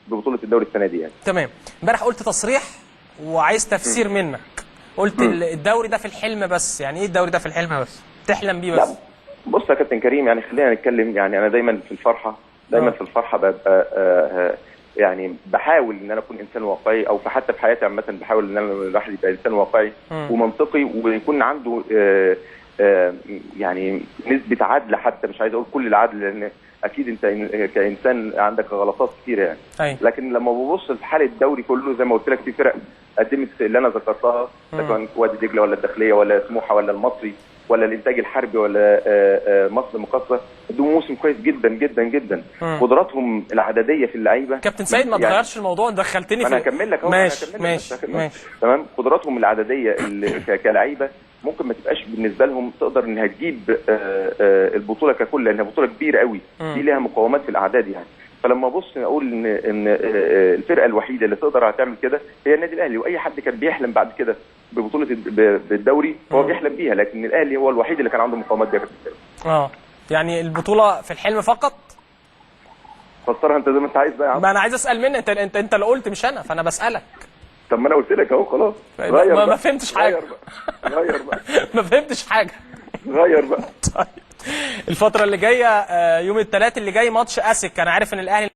ببطوله الدوري السنه دي يعني. تمام. امبارح قلت تصريح وعايز تفسير منك. قلت الدوري ده في الحلم بس. يعني ايه الدوري ده في الحلم بس؟ تحلم بيه بس؟ لا بص يا كابتن كريم، يعني خلينا نتكلم. يعني انا دايما في الفرحه، دايما في الفرحه ببقى يعني بحاول ان انا اكون انسان واقعي، او حتى في حياتي عامه بحاول ان انا الواحد يبقى انسان واقعي ومنطقي، ويكون عنده يعني نسبه عدل. حتى مش عايز اقول كل العدل، لان اكيد انت كانسان عندك غلطات كتيره يعني. أي. لكن لما ببص في حاله الدوري كله زي ما قلت لك، في فرق قدمت اللي انا ذكرتها، سواء وادي دجله ولا الداخليه ولا سموحه ولا المصري ولا الانتاج الحربي ولا مصر المقاصه، قدموا موسم كويس جدا جدا جدا. قدراتهم العدديه في اللعيبه. كابتن سيد ما تغيرش الموضوع، دخلتني في انا هكمل لك اهو. ماشي. تمام. قدراتهم العدديه كلاعيبه ممكن ما تبقاش بالنسبه لهم تقدر انها تجيب البطوله ككل، لانها بطوله كبيره قوي، دي ليها مقاومات في الاعداد يعني. فلما ابص اقول ان الفرقه الوحيده اللي تقدر تعمل كده هي النادي الاهلي، واي حد كان بيحلم بعد كده ببطوله بالدوري هو بيحلم بيها، لكن الاهلي هو الوحيد اللي كان عنده مقاومات دي. يعني البطوله في الحلم فقط. فسرها انت زي ما انت عايز بقى يا عم. ما انا عايز اسال منك، انت اللي قلت مش انا، فانا بسالك. طب ما انا قلت لك اهو خلاص. ما فهمتش حاجه. غير بقى. ما فهمتش حاجه. غير بقى. طيب الفتره اللي جايه يوم الثلاث اللي جاي ماتش اسك. انا عارف ان الاهلي